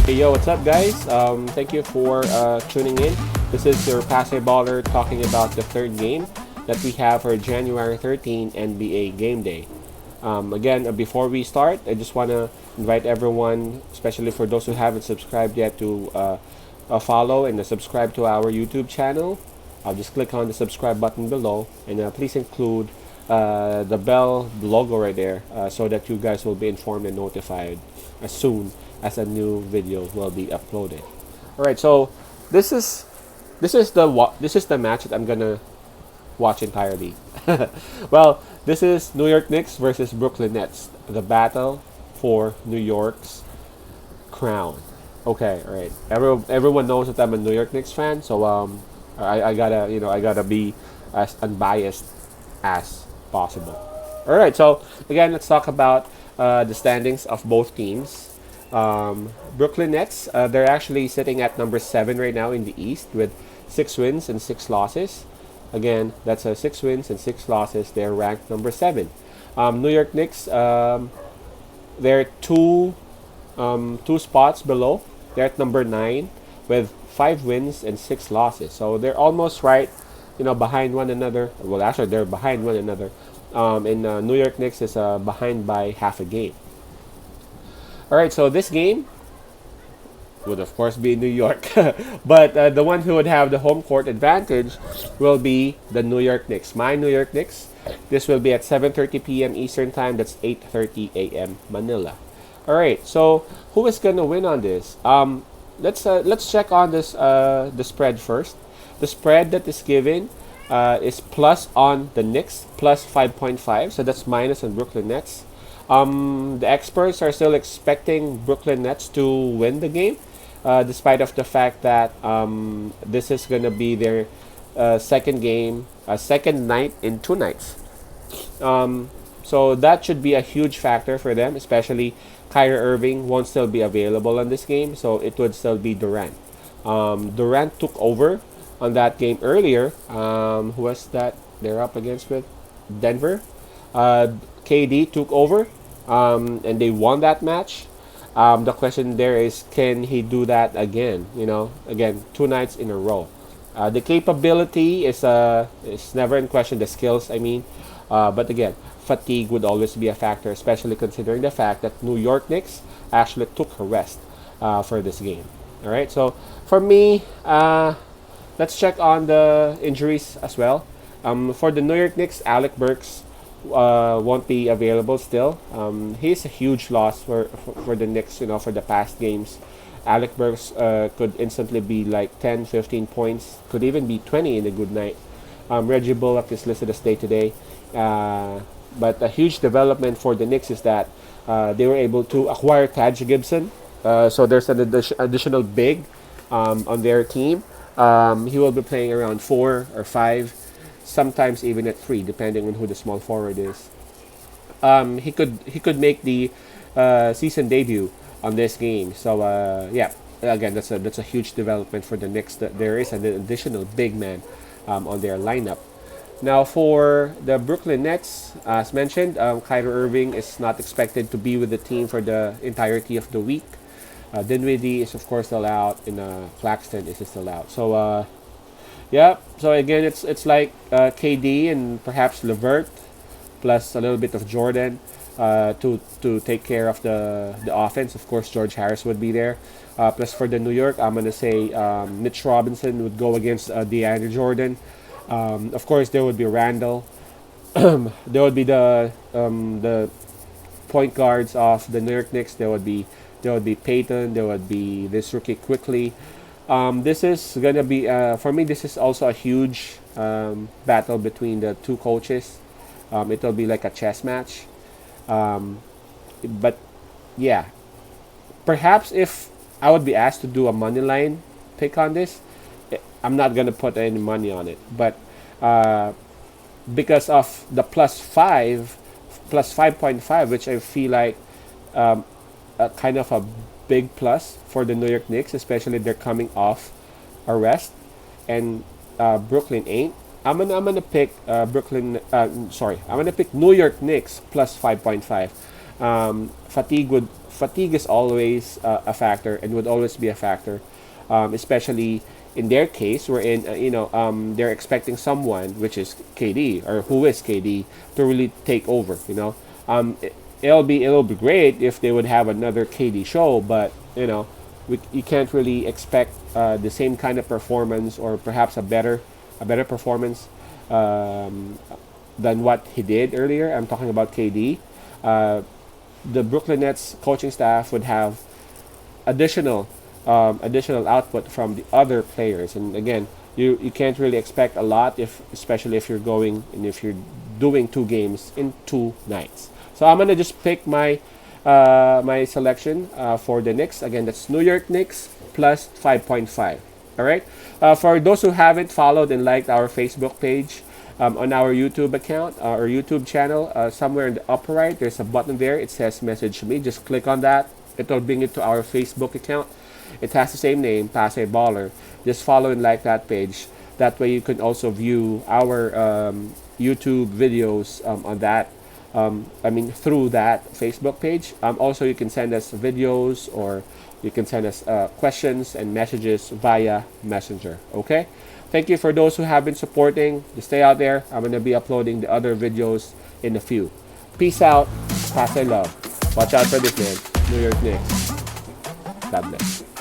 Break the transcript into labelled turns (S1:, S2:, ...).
S1: Hey yo, what's up, guys? Thank you for tuning in. This is your Passe Baller talking about the third game that we have for January 13 NBA Game Day. Again, before we start, I just want to invite everyone, especially for those who haven't subscribed yet, to follow and subscribe to our YouTube channel. I'll just click on the subscribe button below, and please include the bell logo right there so that you guys will be informed and notified as soon as a new video will be uploaded. All right, so this is this is the match that I'm gonna watch entirely. Well, this is New York Knicks versus Brooklyn Nets, the battle for New York's crown. Okay, all right. Everyone knows that I'm a New York Knicks fan, so I gotta I gotta be as unbiased as possible. All right, so again, let's talk about the standings of both teams. Brooklyn Nets, they're actually sitting at number 7 right now in the East with 6 wins and 6 losses. Again, that's 6 wins and 6 losses. They're ranked number 7. New York Knicks, they're two spots below. They're at number 9 with 5 wins and 6 losses. So they're almost right, behind one another. Well, actually, they're behind one another. And New York Knicks is behind by half a game. All right, so this game would of course be New York, but the one who would have the home court advantage will be the New York Knicks. My New York Knicks. This will be at 7:30 p.m. Eastern Time. That's 8:30 a.m. Manila. All right, so who is gonna win on this? Let's check on this the spread first. The spread that is given is plus on the Knicks, plus 5.5. So that's minus on Brooklyn Nets. The experts are still expecting Brooklyn Nets to win the game, despite of the fact that this is gonna be their second game, second night in 2 nights. So that should be a huge factor for them, especially Kyrie Irving won't still be available on this game, so it would still be Durant. Durant took over on that game earlier. Who was that they're up against with? Denver. KD took over, and they won that match. The question there is, can he do that again? Again, 2 nights in a row. The capability is never in question. The skills, I mean, but again, fatigue would always be a factor, especially considering the fact that New York Knicks actually took a rest for this game. All right, so for me, let's check on the injuries as well. For the New York Knicks, Alec Burks won't be available still. He's a huge loss for the Knicks, for the past games. Alec Burks could instantly be like 10, 15 points, could even be 20 in a good night. Reggie Bullock is listed as day-to-day. But a huge development for the Knicks is that they were able to acquire Taj Gibson. So there's an additional big on their team. He will be playing around 4 or 5, sometimes even at 3, depending on who the small forward is. He could make the season debut on this game. So yeah, again, that's a huge development for the Knicks. That there is an additional big man on their lineup. Now for the Brooklyn Nets, as mentioned, Kyrie Irving is not expected to be with the team for the entirety of the week. Dinwiddie is of course still out, and Claxton is still out. So yeah. So again, it's like KD and perhaps Levert, plus a little bit of Jordan to take care of the offense. Of course, George Harris would be there. Plus for the New York, I'm gonna say Mitch Robinson would go against DeAndre Jordan. Of course, there would be Randall. There would be the point guards of the New York Knicks. There would be Peyton. There would be this rookie Quickly. This is gonna be for me. This is also a huge battle between the two coaches. It'll be like a chess match. But yeah, perhaps if I would be asked to do a money line pick on this, I'm not gonna put any money on it. But because of the plus 5.5, which I feel like a kind of a big plus for the New York Knicks, especially they're coming off a rest, and Brooklyn ain't. I'm gonna pick Brooklyn. Sorry, I'm gonna pick New York Knicks plus 5.5. fatigue is always a factor and would always be a factor, especially in their case, wherein they're expecting someone, which is KD or who is KD, to really take over. It'll be great if they would have another KD show, but you can't really expect the same kind of performance, or perhaps a better performance um, than what he did earlier. I'm talking about KD. Uh, the Brooklyn Nets coaching staff would have additional output from the other players. And again, you can't really expect a lot, if especially if you're going and if you're doing 2 games in 2 nights. So I'm gonna just pick my selection for the Knicks. Again, that's New York Knicks plus 5.5. All right. For those who haven't followed and liked our Facebook page, on our YouTube account, or YouTube channel, somewhere in the upper right, there's a button there. It says "Message Me." Just click on that. It will bring it to our Facebook account. It has the same name, Pass a Baller. Just follow and like that page. That way, you can also view our YouTube videos on that. Through that Facebook page. Also, you can send us videos, or you can send us questions and messages via Messenger. Okay? Thank you for those who have been supporting. Just stay out there. I'm going to be uploading the other videos in a few. Peace out. Pass I love. Watch out for this, man. New York Knicks. God bless.